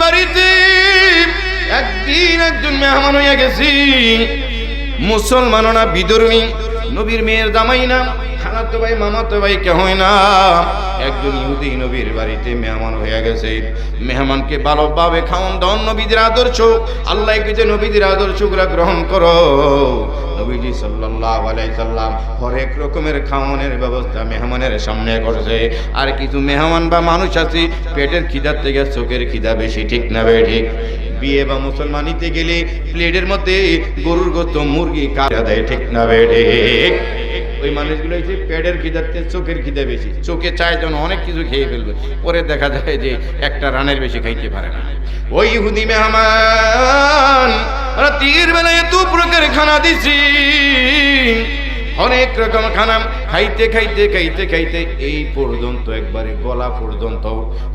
বাড়িতে একদিন একজন মেহমান হইয়া গেছি, মুসলমানও না, বিধর্মী, নবীর মেয়ের জামাই না, খালাতো ভাই মামাতো ভাই কেহই না, একজন ইহুদি নবীর বাড়িতে মেহমান হয়ে গেছে। মেহমানকে ভালোভাবে খাওয়ান দাওয়ান নবীদের আদর্শ, আল্লাহ যে নবীদের আদর্শগুলা গ্রহণ করো। নবীজি সাল্লাল্লাহু আলাইহি সাল্লাম হরেক রকমের খাওয়ানোর ব্যবস্থা মেহমানের সামনে করছে। আর কিছু মেহমান বা মানুষ আছে পেটের খিদার থেকে চোখের খিদা বেশি, ঠিক না বে ঠিক? বিয়ে বা মুসলমানিতে গেলে প্লেটের মধ্যে গরুর গোস্ত, মুরগি কাটা দেয়, ঠিক না বে ঠিক? ওই মানুষগুলো হচ্ছে পেটের খিদাতে চোখের খিদা বেশি, চোখে চায় যেন অনেক কিছু খেয়ে ফেলবে, পরে দেখা যায় যে একটা রানের বেশি খাইতে পারে না। ওই ইহুদি মেহমান রাতের বেলায় দু প্রকার খানা দিছি, অনেক রকম খানা খাইতে খাইতে খাইতে খাইতে এই পর্যন্ত একবারে গলা পর্যন্ত।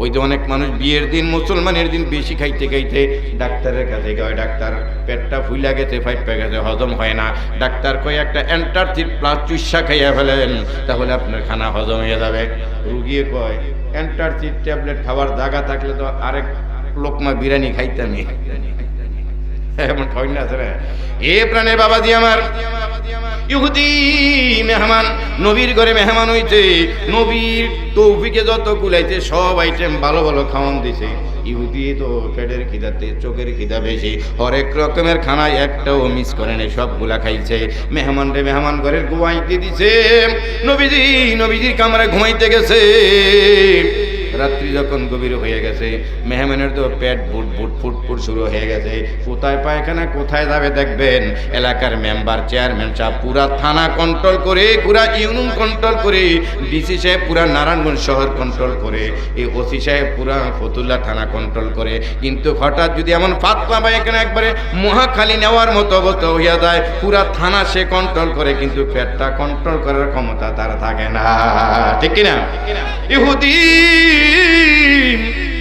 ওই যে অনেক মানুষ বিয়ের দিন, মুসলমানের দিন বেশি খাইতে খাইতে ডাক্তারের কাছে গেছে, ডাক্তার পেটটা ফুলা গেছে, ফাইপা গেছে, হজম হয় না। ডাক্তার কয় একটা অ্যান্টারসিড প্লাস চুষা খাইয়া ফেলেন, তাহলে আপনার খানা হজম হয়ে যাবে। রুগিয়ে কয় অ্যান্টারসিড ট্যাবলেট খাবার জায়গা থাকলে তো আরেক লোকমা বিরিয়ানি খাইতামই, এমন খাই না আছে। এ প্রাণের বাবাজি আমার, ইহুদি মেহমান নবীর ঘরে মেহমান হইতে, নবীর তৌফিকে যত কুলাইছে সব আইটেম ভালো ভালো খাওয়ান দিছে। ইহুদি তো পেটের খিদাতে চোখের খিদা বেশি, হরেক রকমের খানায় একটাও মিস করে নেই, সবগুলা খাইছে। মেহমান রে মেহমান ঘরে ঘুমাইতে দিছে, নবীজির কামরায় ঘুমাইতে গেছে। রাত্রি যখন গভীর হয়ে গেছে, মেহমানের তো পেট বুট বুট ফুটফুট শুরু হয়ে গেছে। কোথায় পায়খানা, কোথায় যাবে দেখবেন। এলাকার মেম্বার, চেয়ারম্যান সাহেব পুরা থানা কন্ট্রোল করে, পুরা ইউনিয়ন কন্ট্রোল করে, ডিসি সাহেব পুরা নারায়ণগঞ্জ শহর কন্ট্রোল করে, এই ওসি সাহেব পুরা ফতুল্লা থানা কন্ট্রোল করে। কিন্তু হঠাৎ যদি এমন ফাতলা পায়খানা একবারে মহাখালী নেওয়ার মতো অবস্থা হইয়া যায়, পুরা থানা সে কন্ট্রোল করে, কিন্তু পেটটা কন্ট্রোল করার ক্ষমতা তার থাকে না, ঠিক কিনা? ইহুদি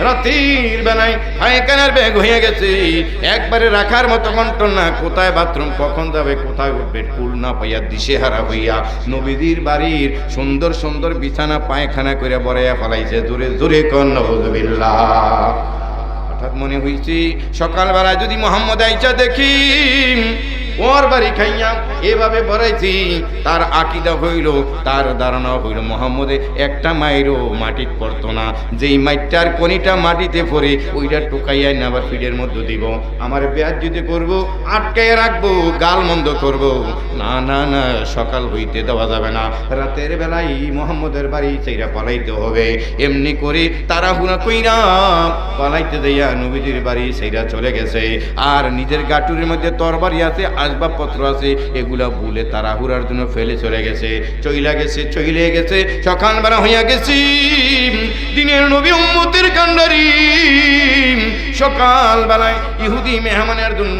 রাতের বেলায় পায়খানার ব্যাগ হয়ে গেছে, একবারে রাখার মতো কন্ট্রোল না, কোথায় বাথরুম, কখন যাবে, কোথায় উঠবে, কুল না পাইয়া দিশেহারা হইয়া নবীজির বাড়ির সুন্দর সুন্দর বিছানা পায়খানা করে বড়াইয়া ফেলাইছে। জোরে জোরে কোন নাউযুবিল্লাহ। হঠাৎ মনে হইছে সকালবেলা যদি মোহাম্মদ আইসা দেখি ওর বাড়ি খাইয়া এভাবে বড়াইছি, তার আকিদা হইল, তার ধারণা হইল মোহাম্মদে একটা মাইরও মাটিত পড়তো না, যেই মাইটার কনিটা মাটিতে পড়ে ওইটা টুকাইয়া না আবার ফিডের মধ্যে দিব। আমার ব্যাজ যদি করবো আটকাইয়া রাখবো, গাল মন্দ করবো না, না না, সকাল হইতে দেওয়া যাবে না। রাতের বেলায় মোহাম্মদের বাড়ি সেইরা পালাইতে হবে। এমনি করে তাড়াহুড়া কইরা পালাইতে দেয়া নবীজির বাড়ি সেইরা চলে গেছে। আর নিজের গাটুরির মধ্যে তরবারি আছে, আসবাবপত্র আছে, এগুলা ভুলে তাড়াহুড়ার জন্য ফেলে চলে গেছে, চইলে গেছে। সকালবেলা হইয়া গেছি, দিনের নবী উম্মতের কান্ডারি। সকালবেলায় ইহুদি মেহমানের জন্য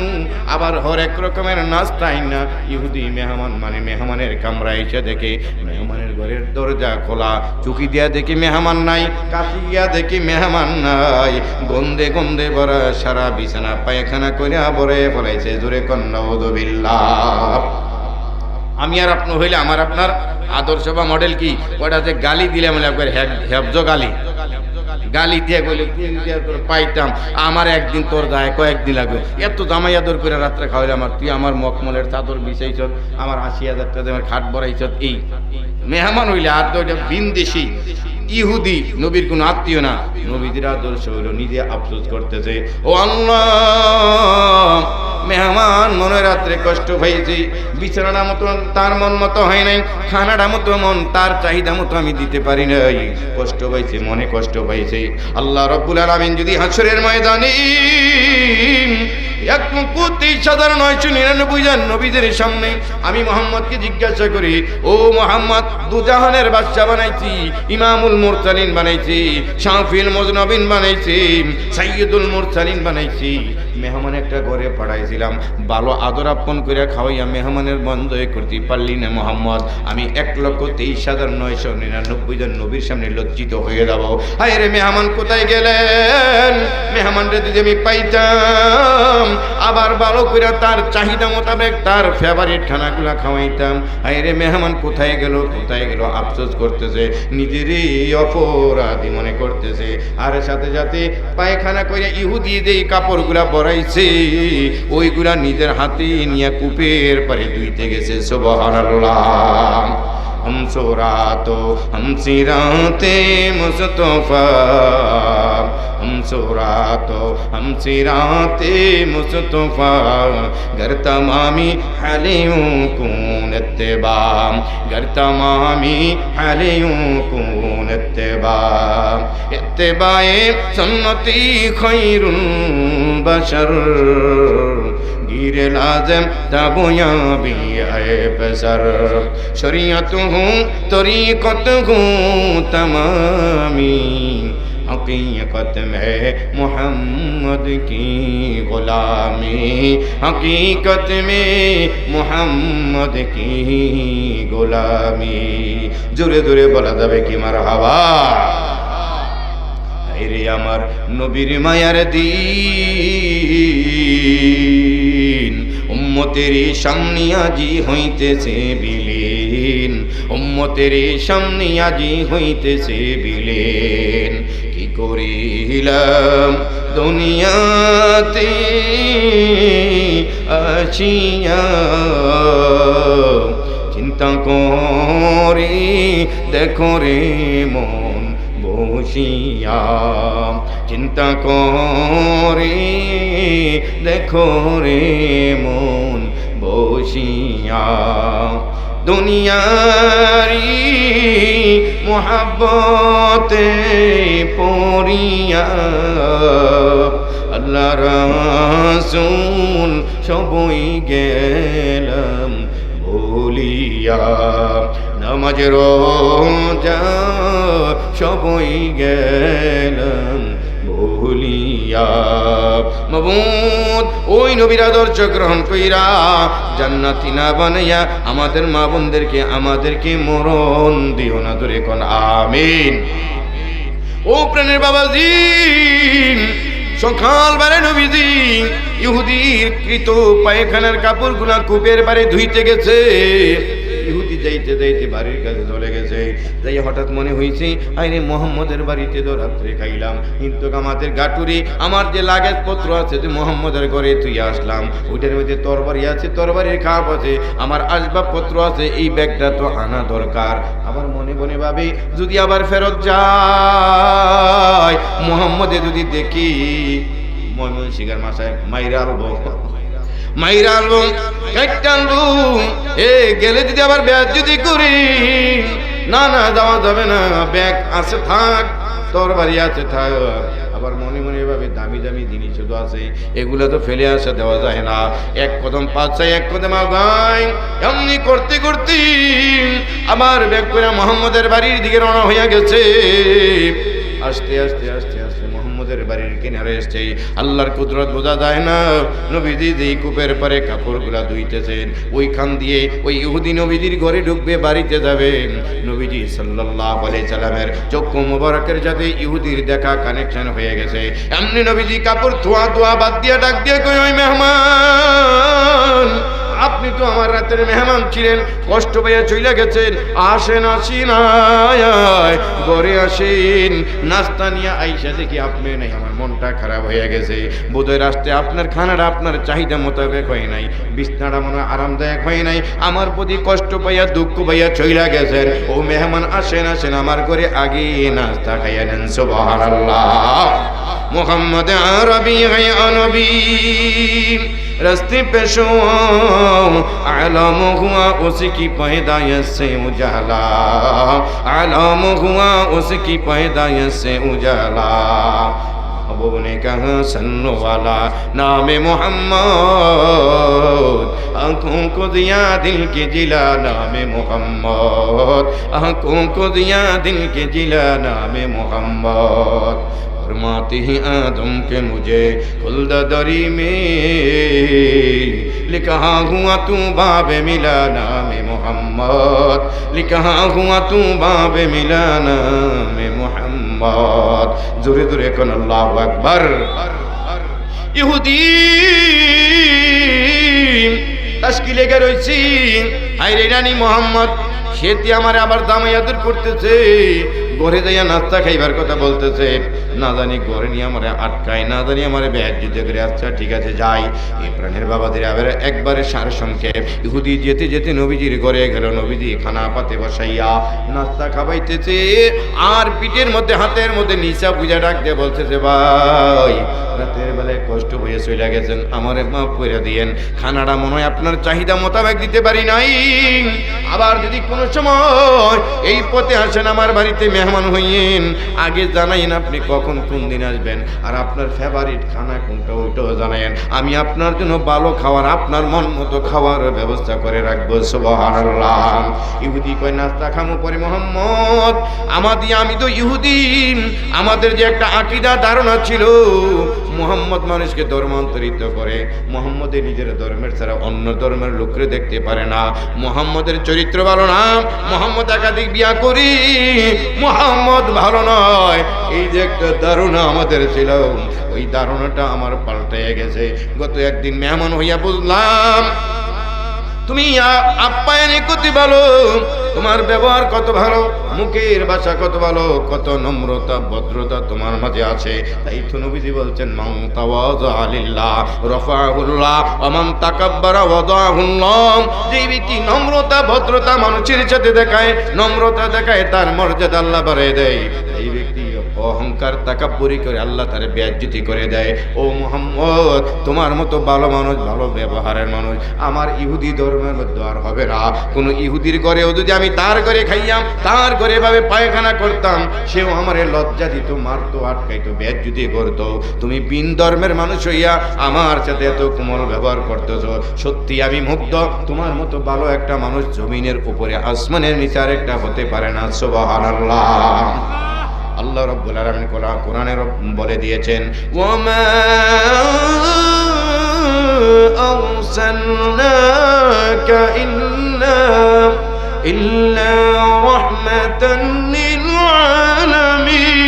আবার হরেক রকমের নাস্তাই না। ইহুদি মেহমান মানে মেহমানের কামরা এসে দেখে মেহমানের ঘরের দরজা খোলা, চুকি দিয়া দেখি মেহমান নাই, কাশি গিয়া দেখি মেহমান নাই, গন্ধে গন্ধে ভরা সারা বিছানা পায়খানা করে ভরে ফেলাইছে। জোরে কোন নাউযুবিল্লাহ। আমি আর আপনি হইলে আমার আপনার আদর্শ বা মডেল কি? ওটা যে গালি দিলে মানে একবার হেফজ গালি দিয়ে গেলে পাইতাম, আমার একদিন তোর দায় কয়েকদিন লাগবে। এত জামাই আদর করে রাত্রে খাওয়াইলে আমার, তুই আমার মকমলের চাদর বিছাইছ, আমার ৮০,০০০ টাকা আমার খাট বড়াইছ। এই মেহমান হইলে আর তো এটা বিনদেশি ইহুদি, নবীর কোন আত্মীয় না। নবীদের আদর্শ হইল নিজে আফসোস করতেছে, ও আল্লাহ, মেহমান মনে রাত্রে কষ্ট পাইছি, বিছানাটা মতো তার মন মতো হয় নাই, খানাটা মতো মন তার চাহিদা মতো আমি দিতে পারি নাই, কষ্ট পাইছে, মনে কষ্ট পাইছে। আল্লাহ রাব্বুল আলামিন যদি হাসরের ময়দানে ১,৩০,৯৯৯ জন নবীদের সামনে আমি মুহাম্মদকে জিজ্ঞাসা করি, ও মুহাম্মদ, দুজাহানের বাদশা বানাইছি, ইমামুল মুরসালিন বানাইছি, শাফিউল মুজনবিন বানাইছি, সাইয়্যিদুল মুরসালিন বানাইছি, মেহমান একটা ঘরে পাঠাইছিলাম, ভালো আদর আপন করে খাওয়াইয়া মেহমানের বন্ধ করতে পারলি না মুহাম্মদ, আমি ১,২৩,৯৯৯ জন নবীর সামনে লজ্জিত হয়ে যাব। হায় রে, মেহমান কোথায় গেলেন? মেহমান মেহমানরে যদি আমি পাইতাম আবার ভালো করে তার চাহিদা মোতাবেক তার ফেভারিট খানাগুলা খাওয়াইতাম। আরে মেহমান কোথায় গেল আফসোস করতেছে, নিজেরই অপরাধী মনে করতেছে। আর সাথে সাথে পায়খানা করে ইহুদি যেই কাপড়গুলা পরাইছে ওইগুলা নিজের হাতে নিয়ে কূপের পারে ধুইতে গেছে। সুবহানাল্লাহ। हमसो रातों हमसी राते मुस्तफा, हमसो रातों हमसी राते मुस्तफा, गर तमामी हलियों कून इत्तिबा, गर तमामी हलियों कून इत्तिबा, इत्तिबाए सुन्नती खैरुल बशर, गिरे लाज़िम तबयाबी है बसर, शरीयत हूँ तरीक़त हूँ तमामी, हकीकत में मोहम्मद की गुलामी, हकीकत में मोहम्मद की गुलामी। जोरे जोरे बोला जाबे कि मारहाबा। रे आमार नबीर मायार दीन उम्मतेर सामने আজি হইতেছে বিলীন, উম্মতের সামনে আজি হইতেছে বিলীন। কি করিলাম দুনিয়াতে আছিয়া, চিন্তা করে দেখো রে মন বসিয়া, চিন্তা করে দেখো রে মন বসিয়া, দুনিয়ারি মোহাব্বতে পড়িয়া আল্লাহ রাসূল সবই গেলাম ভুলিয়া, নামাজ রোজা সবই গেলাম ভুলিয়া। মাবুদ ওই নবীর আদর্শ গ্রহণ কইরা জান্নাতি না বানাইয়া আমাদের মা বোনদেরকে আমাদেরকে মরণ দিও না, ধরে কোন আমিন। ও প্রাণের বাবাজি, সকালবেলা নবীজি ইহুদির কৃত পায়খানার কাপড়গুলা কূপের পারে ধুইতে গেছে। ইহুদি যাইতে যাইতে বাড়ির কাছে চলে গেছে, যাই হঠাৎ মনে হয়েছে আরে মোহাম্মদের বাড়িতে তো রাত্রে খাইলাম, কিন্তু আমাদের গাটুরি আমার যে লাগেজ পত্র আছে যে মোহাম্মদের ঘরে তুই আসলাম, ওইটার মধ্যে তরবারি আছে, তরবারির খাপ আছে, আমার আসবাবপত্র আছে, এই ব্যাগটা তো আনা দরকার। আমার মনে মনে ভাবি যদি আবার ফেরত যায় মোহাম্মদে যদি দেখি ময়মনসিংহের মাসায় মাইরা আলবো, মাইরা আলবো, কাটটালবো, গেলে যদি আবার ব্যাগ যদি করি, না না যাওয়া যাবে না, ব্যাগ আছে থাক, তরবারি আছে থাক। আবার মনে মনে ভাবে দামি দামি জিনিস শুধু আছে, এগুলা তো ফেলে আসা দেওয়া যায় না, এক কদম পাচ্ছাই এক কদম আগাই। এমনি করতে করতে আমার ব্যাগ করে মোহাম্মদের বাড়ির দিকে রওনা হইয়া গেছে। আস্তে আস্তে আস্তে আস্তে মোহাম্মদের বাড়ির কিনারে এসছে। আল্লাহর কুদরত বোঝা যায় না। নবীজি যেই কূপের পরে কাপড়গুলা ধুইতেছেন, ওইখান দিয়ে ওই ইহুদি নবীজির ঘরে ঢুকবে, বাড়িতে যাবে। নবীজি সাল্লাল্লাহু আলাইহি সাল্লামের চক্ষু মোবারকের সাথে ইহুদির দেখা কানেকশন হয়ে গেছে। এমনি নবীজি কাপড় ধোয়া ধোয়া বাদ দিয়া ডাক দিয়ে কই, ওই মেহমান, আপনি তো আমার রাতের মেহমান ছিলেন, কষ্ট পেয়ে চলে গেছেন, আসেন আসিন, ঘরে আসেন, নাস্তা নিয়ে আইসা দেখি আপনি নাই, আমার মনটা খারাপ হয়ে গেছে। বোধহয় রাস্তায় আপনার খানাটা আপনার চাহিদা মোতাবেক হয় নাই, বিছনাটা মনে হয় আরামদায়ক হয় নাই, আমার প্রতি কষ্ট পাইয়া দুঃখ পাইয়া চলে গেছেন। ও মেহমান আসেন আসেন, আমার ঘরে আগে নাস্তা খাইয়া নেন। সুবহানাল্লাহ। মুহাম্মদ আরবি গায়া নবী रस्ते पे शो आलम हुआ उसकी पैदाइश से उजाला, आलम हुआ उसकी पैदाइश से उजाला। अब ने कहा सन्नो वाला नाम मोहम्मद, आँखों को दिया दिल के जिला नाम मोहम्मद, आँखों को दिया दिल के जिला नाम मोहम्मद। फरमाते ही आदम के मुझे खुल्द दरी में लिखा हुआ तू बाबे मिला नाम मोहम्मद, लिखा हुआ तू बाबे मिला नाम मोहम्मद। মুহাম্মদ। জোরে জোরে কোন আল্লাহু আকবার। ইহুদি তাশকিলে গে রইছি, আইরে রানী মুহাম্মদ সেটি আমার আবার দামাইয়াদুর করতেছে, ঘরে যাইয়া নাস্তা খাইবার কথা বলতেছে, না জানি ঘরে নিয়ে আমার আটকায়, না জানি আমার বেজ্জত করে। আচ্ছা ঠিক আছে যাই। এই প্রাণের বাবাদের আবার একবারে সার সংক্ষেপ। ইহুদি যেতে যেতে নবীজির ঘরে গেল, নবীজি খানা পাতে বসাইয়া নাস্তা খাবাইতেছে, আর পিঠের মধ্যে হাতের মধ্যে নিচা পূজা ডাক দিয়ে বলতেছে, ভাই রাতের বেলায় কষ্ট হয়ে চলে গেছেন, আমারে মাফ করে দিয়েন, খানাটা মনে হয় আপনার চাহিদা মোতাবেক দিতে পারি নাই। আবার যদি কোনো সময় এই পথে আসেন আমার বাড়িতে মেহমান হইয়েন, আগে জানাইন আপনি কখন কোন দিন আসবেন, আর আপনার ফেভারিট খানা কোনটা ওইটাও জানাইন, আমি আপনার জন্য ভালো খাবার, আপনার মন মতো খাওয়ার ব্যবস্থা করে রাখবো। সুবহানাল্লাহ। ইহুদি কয় নাস্তা খামো পরে মুহাম্মদ, আমি তো ইহুদি, আমাদের যে একটা আকীদা ধারণা ছিল মুহাম্মদ মানুষকে ধর্মান্তরিত করে, মুহাম্মদের নিজের ধর্মের ছাড়া অন্য ধর্মের লোকরে দেখতে পারে না, মুহাম্মদের চরিত্র ভালো না, মুহাম্মদ একাধিক বিয়া করি, মুহাম্মদ ভালো নয়, এই যে একটা ধারণা আমাদের ছিল, ওই ধারণাটা আমার পাল্টে গেছে। গত একদিন মেহমান হইয়া বুঝলাম তুমি আপ্যায়নে কত ভালো, তোমার ব্যবহার কত ভালো, মুখের ভাষা কত ভালো, কত নম্রতা ভদ্রতা তোমার মাঝে আছে। তাই তো নবীজি বলছেন, মান তাওয়াযা লিল্লাহ রাফাহুল্লাহ ওয়া মান তাকাব্বারা ওয়াদাহুল্লাহ। যে ব্যক্তি নম্রতা ভদ্রতা মানুষের সাথে দেখায়, নম্রতা দেখায়, তার মর্যাদা আল্লাহ বাড়িয়ে দেয়। এই ব্যক্তি অহংকার তাকাব্বুরি করে আল্লাহ তার বেইজ্জতি করে দেয়। ও মুহাম্মদ, তোমার মতো ভালো মানুষ, ভালো ব্যবহারের মানুষ আমার ইহুদি ধর্মের মধ্যে আর হবে না। কোন ইহুদির ঘরেও যদি আমি তার ঘরে খাইয়াম, তার ঘরে ভাবে পায়খানা করতাম, সেও আমারে লজ্জা দিত, মারতো, আটকাইতো, বেইজ্জতি করতো। তুমি বিন ধর্মের মানুষ হইয়া আমার সাথে এত কোমল ব্যবহার করতেছ, সত্যি আমি মুগ্ধ। তোমার মতো ভালো একটা মানুষ জমিনের উপরে আসমানের নিচে আরেকটা হতে পারে না। সুবহানাল্লাহ। আল্লাহ রাব্বুল আলামিন কোরআনে বলে দিয়েছেন, ওয়ামা আরসালনাকা ইল্লা রাহমাতান লিল আলামিন।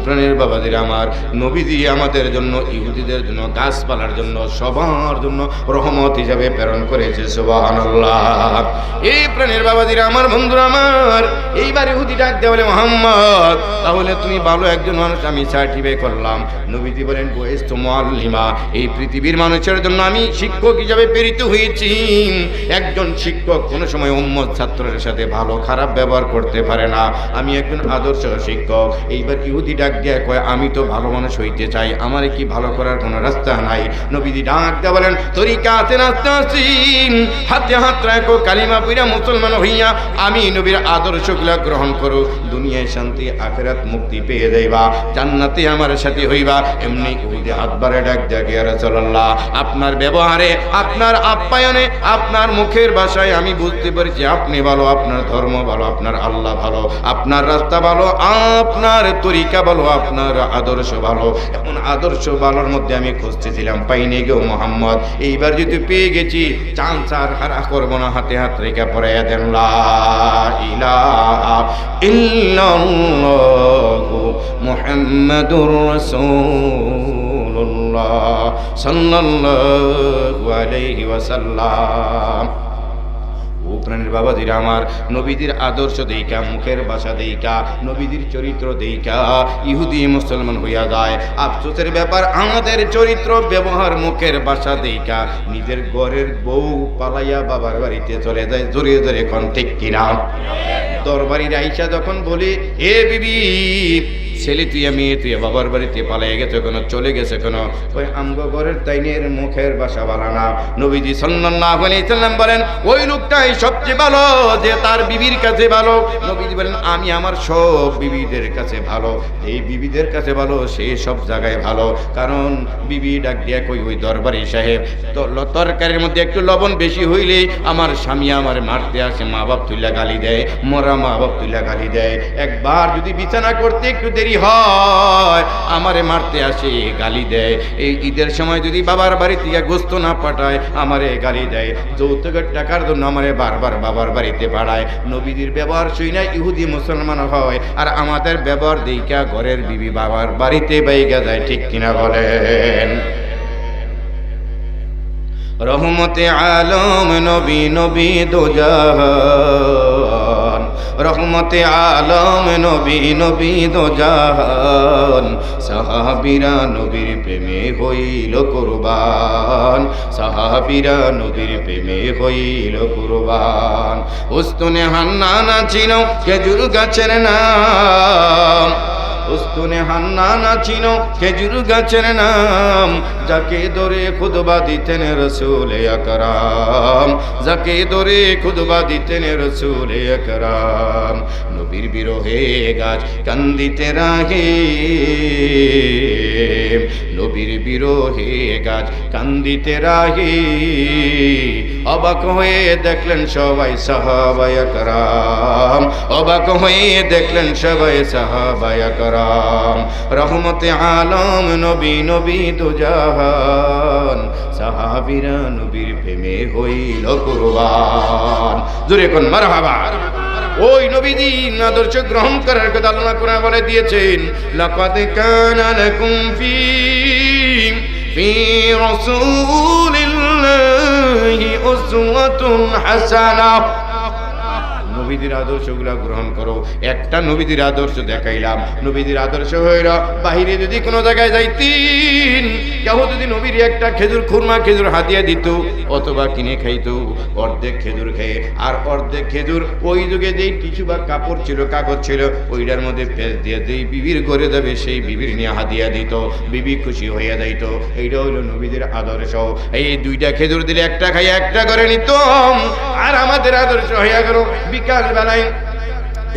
প্রাণের বাবাদের আমার, নবীজি আমাদের জন্য, ইহুদিদের জন্য, গাছপালার জন্য, সবার জন্য রহমত হিসাবে প্রেরণ করেছে। সুবহানাল্লাহ। এই প্রাণের বাবাদের আমার, বন্ধুরা আমার, এইবার ইহুদি ডাক দেয়া বলে, মুহাম্মদ তাহলে তুমি ভালো একজন মানুষ আমি সার্টিফাই করলাম। নবীজি বলেন, বুইস্তু মুআল্লিমা, এই পৃথিবীর মানুষের জন্য আমি শিক্ষক হিসাবে প্রেরিত হয়েছি। একজন শিক্ষক কোনো সময় উম্মত ছাত্রের সাথে ভালো খারাপ ব্যবহার করতে পারে না, আমি একজন আদর্শ শিক্ষক। এইবার ইহুদি ডাক দিয়ে কয়, আমি তো ভালো মানুষ হইতে চাই, আমার কি ভালো করার কোনো রাস্তা নাই? নবীজি ডাক দিয়ে বলেন, তরিকা আছে, রাস্তা আছে, হাতে হাত রাখো, কালিমা পড়া মুসলমান হইয়া আমি নবীর আদর্শগুলা গ্রহণ করো, দুনিয়ায় শান্তি, আখিরাত মুক্তি পেয়ে যাইবা, জান্নাতে আমার সাথে হইবা। এমনি ইহুদি হাত বাড়ে ডাক দিয়ে, ইয়া রাসূলুল্লাহ আপনার ব্যবহারে, আপনার আপ্যায়নে, আপনার মুখের ভাষায় আমি বুঝতে পারছি আপনি ভালো, আপনার ধর্ম ভালো, আপনার আল্লাহ ভালো, আপনার রাস্তা ভালো, আপনার তরিকা ভালো, আপনার আদর্শ ভালো। এমন আদর্শ ভালোর মধ্যে আমি খুঁজতেছিলাম, পাইনি গো মুহাম্মদ। এইবার যদি পেয়ে গেছি, চান্স আর হারা করবো না। হাতে হাত রেখা পড়াইয়া দেন, লা ইলাহা ইল্লাল্লাহু মুহাম্মাদুর রাসূলুল্লাহ সাল্লাল্লাহু আলাইহি ওয়াসাল্লাম। ও প্রাণের বাবাজিরা আমার, নবীদের আদর্শ দেইকা, মুখের ভাষা দেইকা, নবীদের চরিত্র দেইকা ইহুদি মুসলমান হইয়া যায়। আফসোসের ব্যাপার, আমাদের চরিত্র, ব্যবহার, মুখের ভাষা দেইকা নিজের ঘরের বউ পালাইয়া বাবার বাড়িতে চলে যায়। জোরে জোরে কোন ঠিক কিনা? দরবারির আইসা যখন বলি, এ বিবি, ছেলে তুই মেয়ে তুই বাবার বাড়িতে পালাই গেছে কেন, চলে গেছে কেন? ওই আমগো ঘরের তাইনের মুখের ভাষা ভালো না। নবীজি সাল্লাল্লাহু আলাইহি সাল্লাম বলেন, ওই লোকটাই সবচেয়ে ভালো যে তার বিবির কাছে ভালো। নবীজি বলেন, আমি আমার সব বিবিদের কাছে ভালো, এই বিবিদের কাছে ভালো, সে সব জায়গায় ভালো। কারণ বিবি ডাক দিয়া কই, ওই দরবারি সাহেব, তরকারির মধ্যে একটু লবণ বেশি হইলে আমার স্বামী আমার মারতে আসে, মা বাপ তুইলা গালি দেয়, মরা মা বাপ তুইলা গালি দেয়। একবার যদি বিছানা করতে একটু দেরি হয় আমারে মারতে আসে, গালি দেয়। এই ঈদের সময় যদি বাবার বাড়ি থেকে গোস্ত না পাঠায় আমারে গালি দেয়। যৌতুকের টাকার জন্য আমারে বারবার বাবার বাড়িতে পাঠায়। নবীজির ব্যবহার শুই না ইহুদি মুসলমান হয়, আর আমাদের ব্যবহার দেইখা ঘরের বিবি বাবার বাড়িতে বাইগা যায়। ঠিক কিনা বলেন? রহমতে আলম নবী, নবী দো জাহান, রহমতে আলম নবী, নবী দো জাহান। সাহাবীরা নবীর প্রেমে হইল কুরবান, সাহাবীরা নবীর প্রেমে হইল কুরবান। উস্তুনে হান্নানা ছিল খেজুর গাছের নাম, উস্তুনে হান্নানা ছিল খেজুর গাছের নাম। যাকে ধরে খুতবা দিতেন রাসূল আকরাম, যাকে ধরে খুতবা দিতেন রাসূল আকরাম। নবীর বিরহে গাছ কান্দিতে রাগে, নবীর বিরহে গাছ কান্দিতে রাগে। অবাক হয়ে দেখলেন সবাই সাহাবায়ে একরাম, অবাক হয়ে দেখলেন সবাই সাহাবায়ে একরাম। রহমতে আলম নবী, নবী দো জাহান। সাহাবীরা নবীর প্রেমে হইল কুরবান। জোরে কোন মারহাবা। ওই নবীজির আদর্শ গ্রহণ করার কথা আল্লাহ কোরআনে বলে দিয়েছেন, লাকাদ কানা লাকুম ফি রাসূলিল্লাহি উসওয়াতুন হাসানাহ। নবীদের আদর্শগুলা গ্রহণ করো। একটা নবীদের আদর্শ দেখাইলাম। নবীদের আদর্শ হইল বাহিরে যদি কোনো জায়গায় যাইতেন, কেউ যদি নবীর একটা খেজুর খুরমা খেজুর হাতিয়া দিত অথবা কিনে খাইতো, অর্ধেক খেজুর খেয়ে আর অর্ধেক খেজুর ওই যুগে যেই টিস্যু বা কাপড় ছিল, কাগজ ছিল, ওইটার মধ্যে ফেস দিয়ে যেই বিবির ঘরে যাবে সেই বিবির নিয়ে হাতিয়া দিত, বিবি খুশি হইয়া যাইত। এইটা হইল নবীদের আদর্শ। এই দুইটা খেজুর দিলে একটা খাইয়া একটা করে নিত। আর আমাদের আদর্শ হইয়া গেল বিকাল বেলায়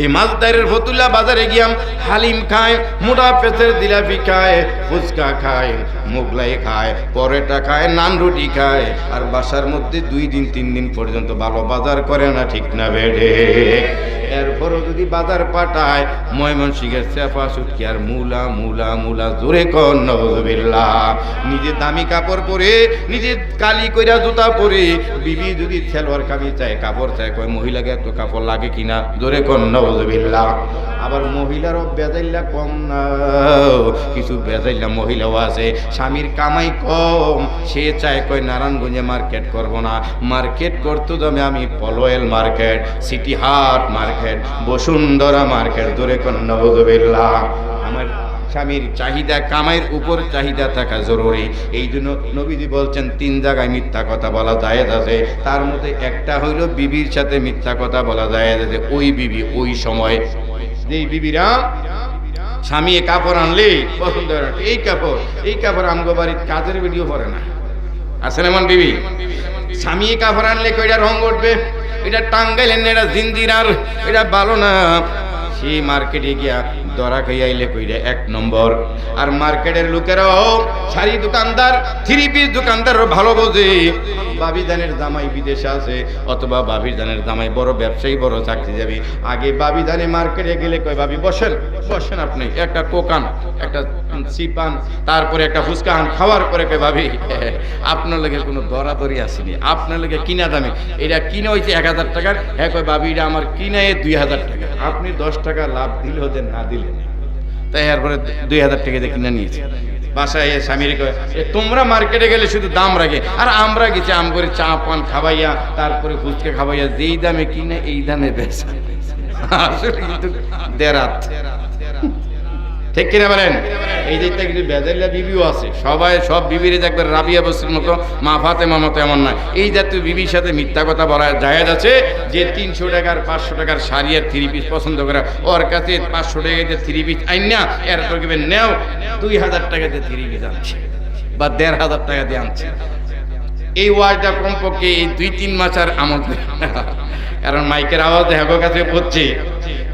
এই মালদারের ফতুল্লা বাজারে গিয়াম হালিম খায়, মোটা পেঁচের জিলাপি খায়, ফুচকা খায়, মোগলাই খায়, পরোটা খায়, নান রুটি খায়, আর বাসার মধ্যে 2 দিন 3 দিন পর্যন্ত ভালো বাজার করে না। ঠিক না বেড়ে? এরপরও যদি বাজার পাঠায় ময়মনসিংহের চেপা শুটকি আর মূলা মূলা মূলা, জোরে কর নাউযুবিল্লাহ। নিজে দামি কাপড় পরে, নিজে কালি কইরা জুতা পরে, বিবি যদি সালোয়ার কামিজ চায়, কাপড় চায়, কয় মহিলাকে এত কাপড় লাগে কিনা, জোরে কর নাউযুবিল্লাহ। আবার মহিলারও বেজাইল্লা কম না, কিছু বেজাইল্লা মহিলাও আছে। স্বামীর কামাই কম, সে চায় কয় নারায়ণগঞ্জে মার্কেট করবো না, মার্কেট করতে যাবে আমি পলোয়েল মার্কেট, সিটি হাট মার্কেট, বসুন্ধরা মার্কেট। দূরে কোন নাউযুবিল্লাহ। আমার স্বামীর চাহিদা, কামাইয়ের উপর চাহিদা থাকা জরুরি। এই জন্য নবীজি বলছেন 3 জায়গায় মিথ্যা কথা বলা জায়েজ আছে। তার মধ্যে একটা হইল বিবির সাথে মিথ্যা কথা বলা জায়েজ আছে। ওই বিবি ওই সময় যেই বিবিরা স্বামী কাপড় আনলে পছন্দ করে, এই কাপড় আমগো বাড়ির কাজের ভিডিও পরে না, আসেন এমন বিবি। স্বামী কাপড় আনলে কইটা রং উঠবে, এটা টাঙ্গাইলেন না, এটা জিঞ্জিরার, এটা ভালো না। সেই মার্কেটে গিয়া ধরা খাইয়াইলে কইরা 1 নম্বর। আর মার্কেটের লোকেরাও শাড়ি দোকানদার, 3 পিস দোকানদার ভালো বোঝে। বাবি ধানের জামাই বিদেশে আছে, অথবা বাবির ধানের জামাই বড় ব্যবসায়ী, বড় চাকরি যাবে। আগে বাবি ধানে মার্কেটে গেলে কয় বাবি বসেন, বসেন আপনি, একটা কোকান, একটা চিপান, তারপরে একটা ফুচকা আন, খাওয়ার পরে কয় ভাবি আপনার লগে কোনো দরাদরি আসেনি, আপনার লগে কিনা দামে, এটা কিনা হয়েছে 1000 টাকার, হ্যাঁ কয় ভাবি এটা আমার কিনায় 2000 টাকা, আপনি 10 টাকা লাভ দিলে ওদের না দিলেন, তাই এরপরে 2000 টাকা দিয়ে কিনা নিয়েছে। বাসায় স্বামীর কয় তোমরা মার্কেটে গেলে শুধু দাম রাখে, আর আমরা গেছি আম করে চা পান খাবাইয়া, তারপরে ফুচকা খাবাইয়া, যেই দামে কিনে এই দামে বেচা। আসলে কিন্তু দেরাত, ঠিক কিনা বলেন? এই যে কিন্তু বেজাইলা বিবিও আছে, সবাই সব বিবির একবার রাবিয়া বসরির মতো, মা ফাতেমার মতো এমন নয়। এই জাতীয় বিবির সাথে মিথ্যা কথা বলা জায়েজ আছে। যে 300 টাকার 500 টাকার শাড়ি আর 3 পিস পছন্দ করে, ওর কাছে 500 টাকা দিয়ে 3 পিস আইন না, এরপর কি নেও 2000 টাকা দিয়ে 3 পিস আনছে বা 1500 টাকা দিয়ে আনছে। এই ওয়ার্ডটা কমপক্ষে এই 2-3 মাসের আমল, কারণ মাইকের আওয়াজ হেগো কাছে পড়ছে।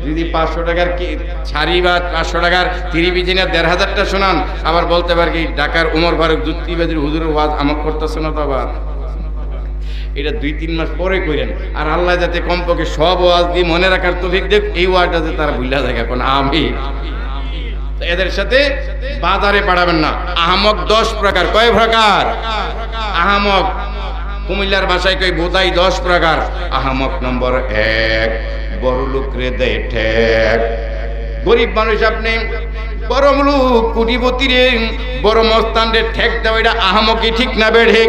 যদি 500 টাকার শাড়ি বা 500 টাকার 3 পিস না 1500টা শোনান, আবার বলতে পারে কি ঢাকার উমর ফারুক জুত্তিবাজির হুজুরের ওয়াজ আমাকে করতেছে না, তো আবার এটা 2-3 মাস পরে করেন। আর আল্লাহ যাতে কমপক্ষে সব ওয়াজ দিয়ে মনে রাখার তৌফিক দেখ, এই ওয়ার্ডটা যে তারা ভুলা যায় এখন। আমি এদের সাথে বাজারে পাঠাবেন না। আহামক 10 প্রকার। কয় প্রকার? আহামক কুমিল্লার ভাষায় কই বোধাই 10 প্রকার। আহামক নম্বর 1, বড় লোক রে দেয় ঠেক। গরিব মানুষ আপনি বড় লোক কোটিপতি রে বড় মস্তান রে ঠেক দাও, এটা আহামকি ঠিক না বেড়ে?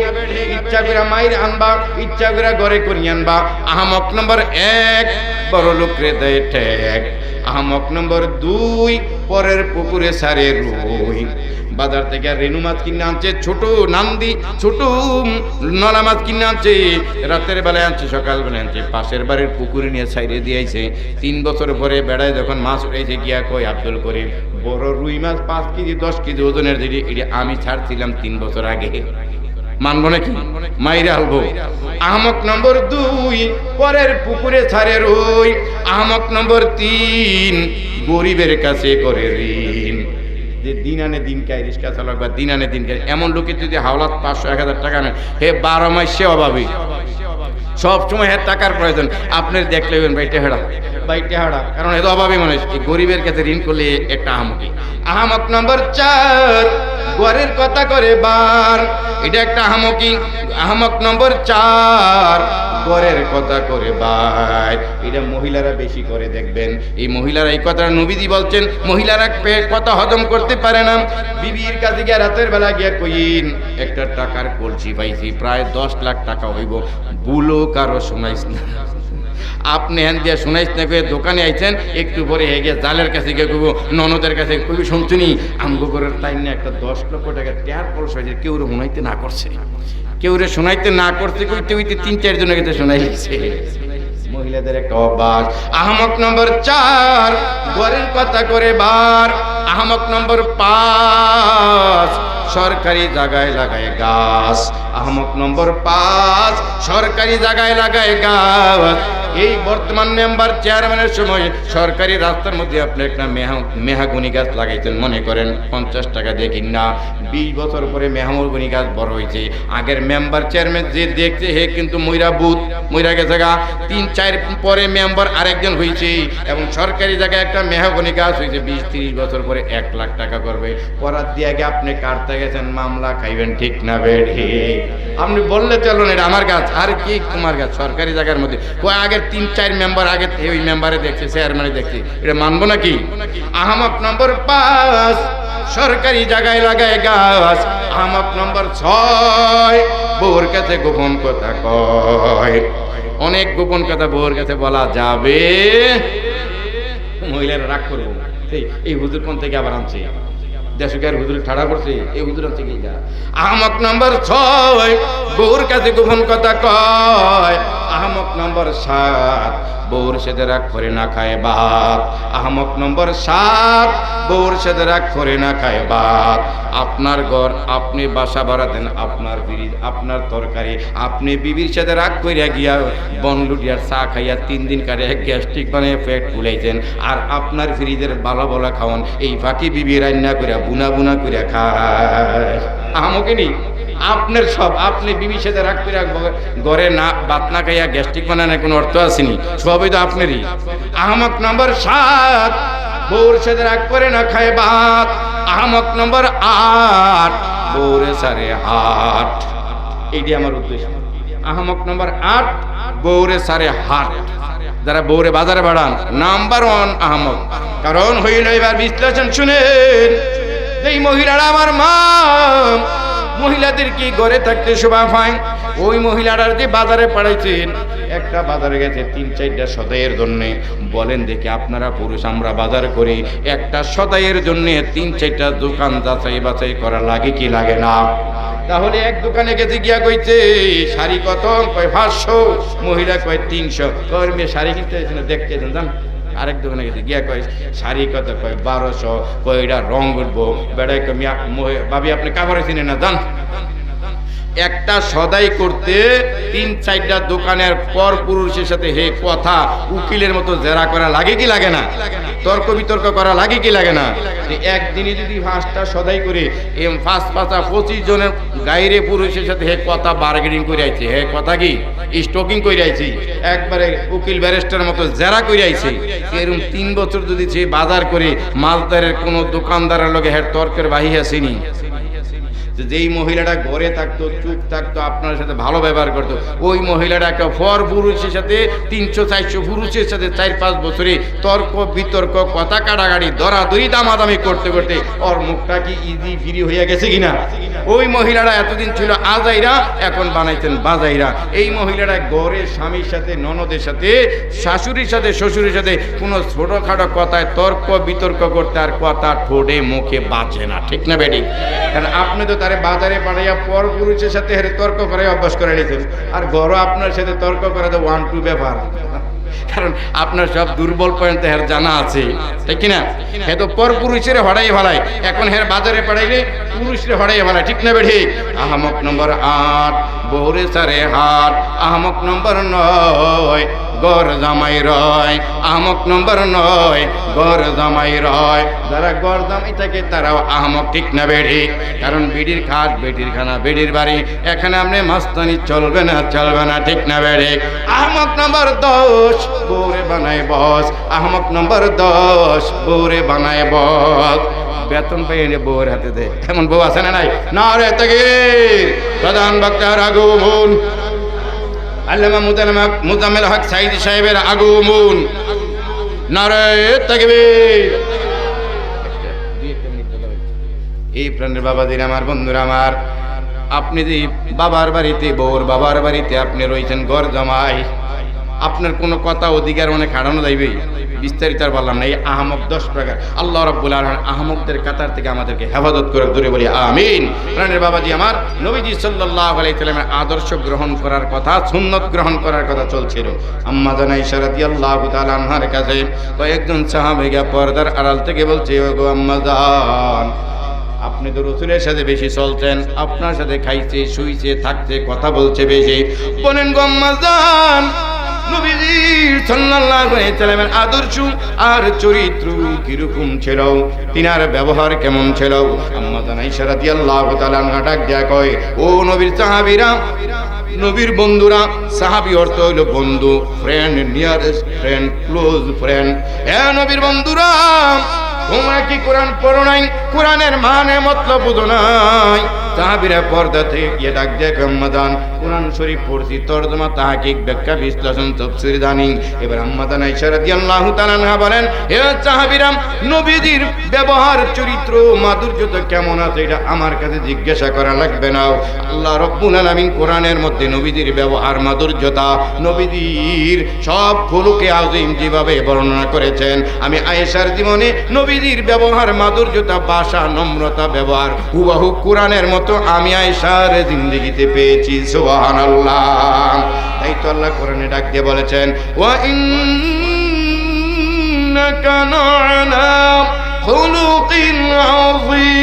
ইচ্ছা করে মাইর আনবা, ইচ্ছা করে ঘরে করি আনবা। আহামক নম্বর 1, বড় লোক রে দেয় ঠেক। আহামক নম্বর 2, পরের পুকুরে সারে রুই। বাজার থেকে রেনু মাছ কিনে আনছে, ছোট নান্দি, ছোট নলা মাছ কিনে আনছে, রাতের বেলায় আনছে, সকাল বেলায় আনছে, পাশের বাড়ির পুকুরে নিয়ে ছাইড়ে দিয়েছে। 3 বছর পরে বেড়ায় যখন মাছ উঠেছে গিয়া কই আব্দুল করিম, বড় রুই মাছ 5 কেজি 10 কেজি ওজনের দিদি, এটা আমি ছাড়ছিলাম 3 বছর আগে, মানবো নাকি? মাইরে আলবো। আহমক নম্বর 2, পরের পুকুরে ছাড়ে রুই। আহমক নম্বর 3, গরিবের কাছে করে ঋণ। যে দিন আনে দিন খায়, রিক্সা চালক বা দিন আনে দিন খায়, এমন লোকের যদি হাওলাত 500-1000 টাকা নেয়, হে 12 মাস সে অভাবী, সব সময় এর টাকার প্রয়োজন। আপনি দেখলে বাইটে হাড়া, কারণ এত অভাবী মানুষ। এই গরিবের কাছে ঋণ করলে একটা আহামকি। আহামক নম্বর 4, ঘরের কথা করে বার। এটা একটা আহামকি। আহামক নম্বর 4, ঘরের কথা করে বার। এটা মহিলারা বেশি করে, দেখবেন এই মহিলারা, এই কথাটা নবীজি বলছেন, মহিলারা কথা হজম করতে পারে না। বিবির কাছে গিয়ে রাতের বেলা গিয়া কইন, একটা টাকার কলসি পাইছি, প্রায় 10 লাখ টাকা হইব, বুলো কারো শোনাইস না। আপনি হ্যান দিয়ে শোনাইস না কয়ে দোকানে আইছেন, একটু পরে হেগে জালের কাছে গিয়ে কইব, ননদের কাছে কইব, শুনছুনি আমগো করে তাই না একটা 10 লক্ষ টাকা ট্যার পলস হয়েছে, কেউ শোনাইতে না করছে, কেউ শোনাইতে না করছে, কইতে কইতে 3-4 জনের কাছে শোনাই গেছে। মহিলাদের একটা অভ্যাস। আহমক নম্বর 4, ঘরের কথা করে বার। আহমক নম্বর 5, সরকারি জায়গায় লাগায় গাছ। আহমক নম্বর 5, সরকারি জায়গায় লাগায় গাছ। এই বর্তমান মেম্বার চেয়ারম্যানের সময় সরকারি রাস্তার মধ্যে আপনি একটা মেহাগুনি গাছ লাগাইছেন, মনে করেন 50 টাকা দিয়ে কিনা, 20 বছর পরে মেহাগুনি গাছ বড় হয়েছে। আগের মেম্বার চেয়ারম্যান যে দেখছে হে কিন্তু মইরা গেছে গা, 3-4 পরে মেম্বার আরেকজন হয়েছে, এবং সরকারি জায়গায় একটা মেহাগুনি গাছ হয়েছে, 20-30 বছর পরে 1 লাখ টাকা করবে। করার দিয়ে আগে আপনি কাটতে গেছেন, মামলা খাইবেন, ঠিক না বেঠি? আপনি বললে চলুন এটা আমার গাছ, আর কি তোমার গাছ? সরকারি জায়গার মধ্যে আগে 3-4 মেম্বার আগে ওই মেম্বারে দেখছে, চেয়ারম্যানে দেখছে, এটা মানবো নাকি? আহমক নম্বর 5, সরকারি জায়গায় লাগায় গাছ। আহমক নম্বর 6, বউর কাছে গোপন কথা কয়। অনেক গোপন কথা বউর কাছে বলা যাবে, মহিলারা রাগ করবো, এই হুজুর কোন থেকে আবার আনছে, দেশকের হুজুর ঠাড়া করছে, এই হুজুর আনছে কি? আহমক নম্বর 6, বউর কাছে গোপন কথা কয়। আহমক নম্বর 7, বউর সাথে রাগ করে না খায় ভাত। আহমক নম্বর 7, বউর সাথে রাগ করে না খায় ভাত। আপনার ঘর, আপনি বাসা ভাড়া দেন, আপনার ফ্রিজ, আপনার তরকারি, আপনি বিবির সাথে রাগ কইরা গিয়া বনলুটিয়ার চা খাইয়া 3 দিন কাটে গ্যাস্ট্রিক বানিয়ে পেট ফুলাইছেন, আর আপনার ফ্রিজের বালা বলা খাওয়ান, এই ফাঁকি বিবি রান্না করে বুনা করে খায়। আহমকে নি আপনার সব, আপনি বিবির সাথে রাগ করে ঘরে না ভাত না খাইয়া গ্যাস্ট্রিক বানানোর কোনো অর্থ আসেনি, সবই তো আপনারই। আহমক নম্বর 7, বউর সাথে রাগ করে না খায় ভাত। আহমক নম্বর 8, বউরে সারে হাট। এইটি আমার উদ্দেশ্য। আহমক নম্বর 8, বউরে সারে হাট। যারা বউরে বাজারে বাড়ান, নাম্বার 1 আহমক। কারণ হইল, এবার বিশ্লেষণ শুনেন, এই মহিলারা আমার মা, মহিলাদের কি ঘরে থাকতে শোভা পায়? ওই মহিলারা যে বাজারে পাঠাইছেন, একটা বাজারে গেছে 3-4টা সদাইয়ের জন্য। বলেন দেখি আপনারা পুরুষ, আমরা বাজার করি, একটা সদাইয়ের জন্য 3-4টা দোকান যাচাই বাছাই করা লাগে কি লাগে না? তাহলে এক দোকানে গেছে গিয়া কইছে শাড়ি কত, কয় 500, মহিলা কয় 300, কয় মেয়ে শাড়ি কিনতে দেখতে জান। আরেক দোকানে গেছে গিয়া কয় শাড়ি কত, কয় 1200, কয় এটা রং উঠবো, বেড়াই কয় ভাবি আপনি কাপড়ে চিনে না জান। একটা সদাই করতে 3-4টা দোকানের পর পুরুষের সাথে হে কথা উকিলের মতো জেরা করা লাগে কি লাগে না? তর্ক বিতর্ক করা লাগে কি লাগে না? একদিনে যদি 5টা সদাই করে 25 জনের গাইরে পুরুষের সাথে হে কথা বার্গেনিং করে আইছে, হে কথা কি স্টকিং করে আইছে, একবারে উকিল ব্যারিস্টার মতো জেরা করে আইছে। এরকম 3 বছর যদি সে বাজার করে মালদারের কোনো দোকানদারের লগে হের তর্কের বাহি আসেনি। যেই মহিলাটা ঘরে থাকতো, চুপ থাকতো, আপনার সাথে ভালো ব্যবহার করতো, ওই মহিলাটা একটা ফর পুরুষের সাথে 300-400 পুরুষের সাথে 4-5 বছরে তর্ক বিতর্ক কথা কাটাকাটি দরাদরি দামাদামি করতে করতে ওর মুখটা কি ইজি ফ্রি হইয়া গেছে কিনা? ওই মহিলাটা এতদিন ছিল আজাইরা, এখন বানাইছেন বাজাইরা। এই মহিলাটা ঘরে স্বামীর সাথে, ননদের সাথে, শাশুড়ির সাথে, শ্বশুরের সাথে কোনো ছোটখাটো কথায় তর্ক বিতর্ক করতে আর কথা ঠোঁটে মুখে বাজে না, ঠিক না বেটি? কারণ আপনি তো বাজারে পাঠাইয়া পর পুরুষের সাথে তর্ক করে অভ্যাস করে নিয়েছেন, আর ঘরও আপনার সাথে তর্ক করা তো 1-2 ব্যাপার। কারণ আপনার সব দুর্বল পয়েন্ট হের জানা আছে, ঠিক কিনা? হে তো পর পুরুষের হড়াই ভালাই, এখন হের বাজারে পাঠাইলে পুরুষের হড়াই ভালাই, ঠিক না বেঠি? আহমক নম্বর 8 বহরে সারে হাট, আহমক নম্বর 9 গর জামাই রয়, আহমক নম্বর 9 গর জামাই রয়। যারা গর জামাই থাকে তারাও আহমক, ঠিক না বেঠি? কারণ বেডির খাট, বেডির খানা, বেডির বাড়ি, এখানে আপনি মাস্তানি চলবে না, চলবে না, ঠিক না বেঠি? আহমক নম্বর 10 বউরে বানায় বস, আহমক নম্বর 10 বউরে বানায় বস। বেতন পেয়ে বউর হাতে দেয়, এমন বউ আছে না নাই? না রে তাকবীর! প্রধান বক্তার আগমন, আল্লামা মুজাম্মেল হক সাইদি সাহেবের আগমন, নারে তাকবীর! এই প্রাণের বাবাদের, আমার বন্ধুরা আমার, আপনি যে বাবার বাড়িতে, বউর বাবার বাড়িতে আপনি রয়েছেন ঘর জামাই, আপনার কোনো কথা অধিকার অনেক হারানো যাইবে, বিস্তারিত আর বললাম না। এই আহমক 10 প্রকার। আল্লাহ রাব্বুল আলামিন আহমকদের কাতার থেকে আমাদেরকে হেফাজত করে, দূরে বলি আমিন। প্রাণের বাবাজি আমার, নবীজি সাল্লাল্লাহু আলাইহি সাল্লামের আদর্শ গ্রহণ করার কথা, সুন্নত গ্রহণ করার কথা চলছিল। আম্মা জান আয়েশা রাদিয়াল্লাহু তাআলা আনহার কাছে কয়েকজন সাহাবীরা পর্দার আড়াল থেকে বলছে, ওগো আম্মা জান, আপনি তো রাসূলের সাথে বেশি চলতেন, আপনার সাথে খাইছে, শুইছে, থাকতে, কথা বলছে বেশি, বলেন গো আম্মা জান, নবীজি সাল্লাল্লাহু আলাইহি সাল্লামের আদর্শ আর চরিত্র কিরকম ছিল, তিনার ব্যবহার কেমন ছিল? আম্মা জান আয়েশা রাদিয়াল্লাহু তাআলা আনহা ডাক দেয়া কয়, ও নবীর সাহাবীরা, নবীর বন্ধুরা, সাহাবী অর্থ হইল বন্ধু, friend, nearest friend, close friend. এ নবীর বন্ধুরা, তোমরা কি কোরআন পড়ো নাই? কোরআনের মানে মতলব বুঝো নাই? সাহাবীরা পর্দা থেকে গিয়ে ডাক দেয়, আম্মা জান, কোরআন শরীফ পড়ছি, তরজমা, তাহকিক, ব্যাখ্যা, বিশ্লেষণ, তাফসীর জানি। এবার আম্মা জান আয়েশা রাদিয়াল্লাহু তাআলা আনহা বলেন, হে সাহাবীরা, নবীজির ব্যবহার, চরিত্র, মাধুর্যতা কেমন আছে এটা আমার কাছে জিজ্ঞাসা করা লাগবে না। আল্লাহ রাব্বুল আলামিন কোরআনের মধ্যে নবীজির ব্যবহার, মাধুর্যতা, নবীজির সব খুলুকে আযীম যেভাবে বর্ণনা করেছেন, আমি আয়েশার জীবনে নবীজির ব্যবহার, মাধুর্যতা, ভাষা, নম্রতা, ব্যবহার হুবহু কোরআনের মতো আমি আয়েশার জিন্দেগিতে পেয়েছি। সুবহানাল্লাহ! তাই তো আল্লাহ কোরআনে ডাক দিয়ে বলেছেন, ওয়া ইন্নাকা লা'আলা খুলুকিন আযীম।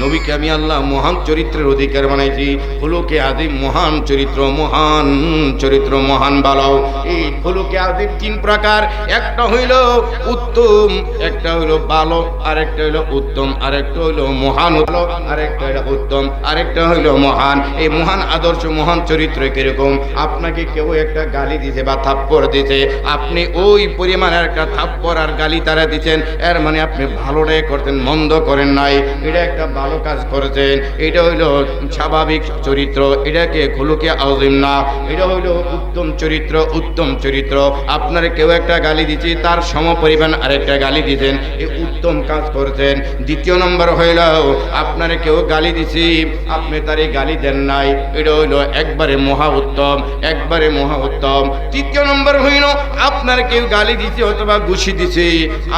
নবীকে আমি আল্লাহ মহান চরিত্রের অধিকার বানাইছি। খুলুকে আযীম, মহান চরিত্র, মহান চরিত্র, মহান বালাও। এই খুলুকে আযীম 3 প্রকার, একটা হইল উত্তম, একটা হইল ভালো, আরেকটা হইল উত্তম, আরেকটা হইল মহান, আরেকটা হইল উত্তম, আরেকটা হইল মহান। এই মহান আদর্শ, মহান চরিত্র কিরকম? আপনাকে কেউ একটা গালি দিছে বা থাপ্পড় দিছে, আপনি ওই পরিমাণের একটা থাপ্পড় আর গালি তারা দিচ্ছেন, এর মানে আপনি ভালোটাই করতেন, মন্দ করেন নাই, এটা একটা ভালো কাজ করেছেন, এটা হইল স্বাভাবিক চরিত্র, এটাকে খুলুকে আযীম না, এটা হইল উত্তম চরিত্র, উত্তম চরিত্র। আপনার কেউ একটা গালি দিচ্ছে, তার সমপরিমাণ আরেকটা গালি দিচ্ছেন, এই উত্তম কাজ করেছেন। দ্বিতীয় নম্বর হইল, আপনার কেউ গালি দিছি, আপনি তারে গালি দেন নাই, এটা হইল একবারে মহা উত্তম, একবারে মহা উত্তম। তৃতীয় নম্বর হইল, আপনার কেউ গালি দিছে অথবা ঘুষি দিছে,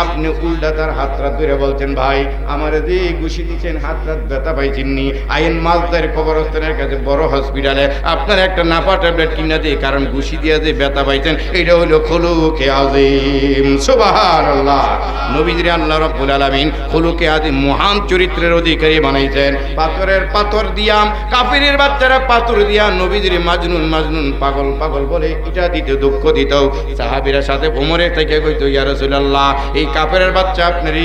আপনি উল্টা তার হাতটা ধরে বলছেন, ভাই আমার যে ঘুষি দিচ্ছেন, হাতটা ব্যথা পাইছেননি, আইন মালদার কবরস্থানের কাছে বড় হসপিটালে আপনার একটা নাপা ট্যাবলেট কিনা দিয়ে, কারণ ঘুষি দিয়া যে ব্যথা পাইছেন এটা হইল খুলুকে আযীম। সুবহানাল্লাহ। নবীজির আল্লাহ রাব্বুল আলামিন খুলুকে আযীম মহান চরিত্রের অধিকারী বানাইছেন। পাথরের পাথর দিয়া কাফিরের বাচ্চারা পাথর দিয়া নবীজির মাজনুন মাজনুন পাগল পাগল বলে এটা দিতে দুঃখ দিত। সাহাবীরা সাথে ওমরের থেকে কইতো, ইয়া রাসূলুল্লাহ এই কাফেরের বাচ্চা আপনার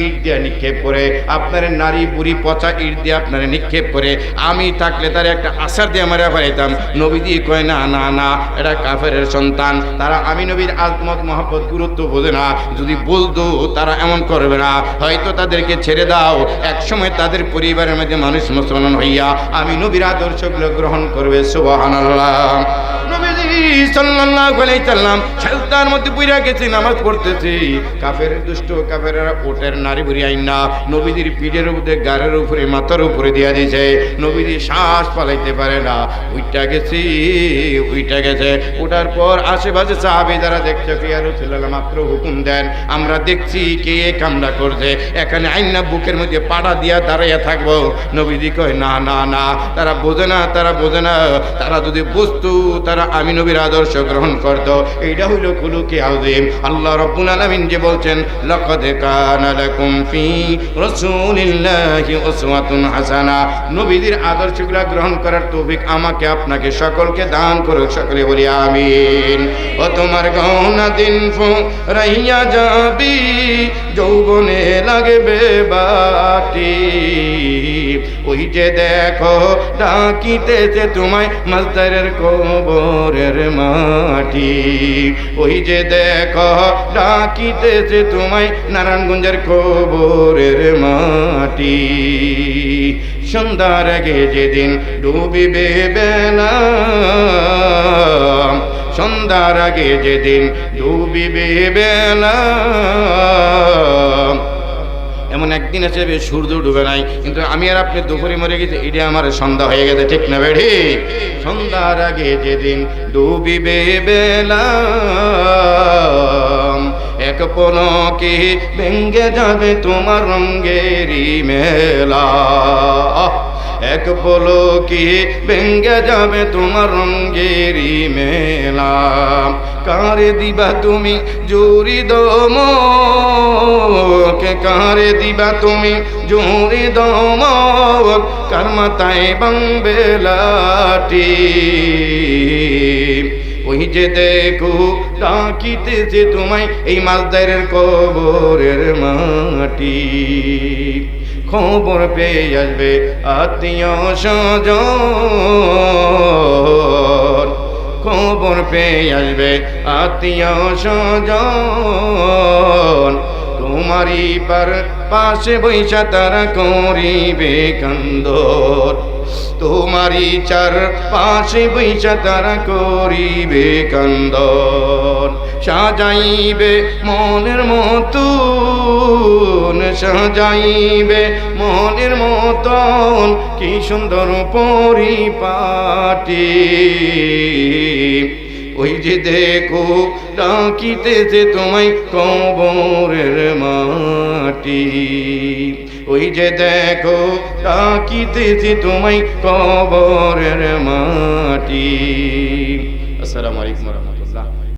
ইট দিয়া নিক্ষেপ করে, আপনার নারী বুড়ি পচা ইট দিয়ে আপনার নিক্ষেপ করে, আমি থাকলে তার একটা আসার দিয়ে মারা ফেলাইতাম। নবীজি কয় না না না, এটা কাফেরের সন্তান, তারা আমি নবীর আজমত মহব্বত গুরুত্ব বোঝে না, যদি বলতো তারা এমন করবে না, হয়তো তাদেরকে ছেড়ে দাও, একসময় তাদের পরিবারের মধ্যে মানুষ মুসলমান হইয়া আমি নবীর আদর্শগুলো গ্রহণ করবে। সুবহানাল্লাহ। নবীজি সাল্লাল্লাহু আলাইহি সাল্লাম সেজদার মধ্যে পড়ে গেছে, নামাজ পড়তেছি, কাফের দুষ্ট কাফেররা ওটের নারী বুড়ি আইনা নবীজির পিঠের উপরে, গাড়ের উপরে, মাথার উপরে দিয়া দিয়েছে। নবীজি শ্বাস পালাইতে পারে না, উইটা গেছে। ওঠার পর আশেপাশে সাহাবী যারা দেখছে, ইয়া রাসূলুল্লাহ মাত্র হুকুম দেন, আমরা দেখছি কে কামড়া করছে, এখানে আইনা বুকের মধ্যে পাড়া দিয়া দাঁড়াইয়া থাকবো। নবীজি কয় না না না, তারা বোঝে না, তারা যদি বুঝতো তারা আমি নবীর আদর্শ গ্রহণ করত। এইটা হইল খুলুকে আযীম। আল্লাহ রাব্বুল আলামিন যে বলছেন, লাকাদ কানা লাকুম ফি রাসূলিল্লাহি উসওয়াতুন হাসানা, নবীদের আদর্শগুলো গ্রহণ করার তৌফিক আমাকে আপনাকে সকলকে দান করুক। সকলে বলি আমিন। ও তোমার গহনা দিন ফুরাইয়া যাবি, যৌবনে লাগবে বাটি, ওই যে দেখো ডাকিতেছে তোমায় মাস্টারের কবরের মাটি, ওই যে দেখো ডাকিতেছে তোমায় নারায়ণগঞ্জের কবরের মাটি। সন্ধ্যার আগে যেদিন ডুবিবে বেলা, সন্ধ্যার আগে যেদিন ডুবিবে বেলা, এমন একদিন আছে সূর্য ডুবে নাই, কিন্তু আমি আর আপনি দুপুরে মরে গেছি, এটা আমার সন্ধ্যা হয়ে গেছে, ঠিক না বেড়ি? সন্ধ্যার আগে যেদিন ডুবিবে বেলা, এক পলকে ভেঙ্গে যাবে তোমার রঙ্গেরি মেলা, এক পলকে ভেঙ্গে যাবে তোমার রঙ্গেরি মেলা। কারে দিবা তুমি জুড়ি দমকে, কারে দিবা তুমি জুড়ি দমক, কার মাথায় বাংবে লাঠি, ওই যে দেখো ডাকিতেছে তোমায় এই মালদারের কবরের মাটি। খবর পেয়ে আসবে আত্মীয় স্বজন, খবর পেয়ে আসবে আত্মীয় স্বজন, তোমারই পাশে বৈশা তারা করিবে কান্দর, তোমারই চার পাশে বৈশা তারা করিবে কান্দন। সাজাইবে মনের মতন, সাজাইবে মনের মতন, কি সুন্দর পরিপাটি, ওই যে দেখো ডাকিতেছে তোমায় কবরের মাটি, ওই যে দেখো ডাকিতেছে তোমায় কবরের মাটি। আসসালামু আলাইকুম।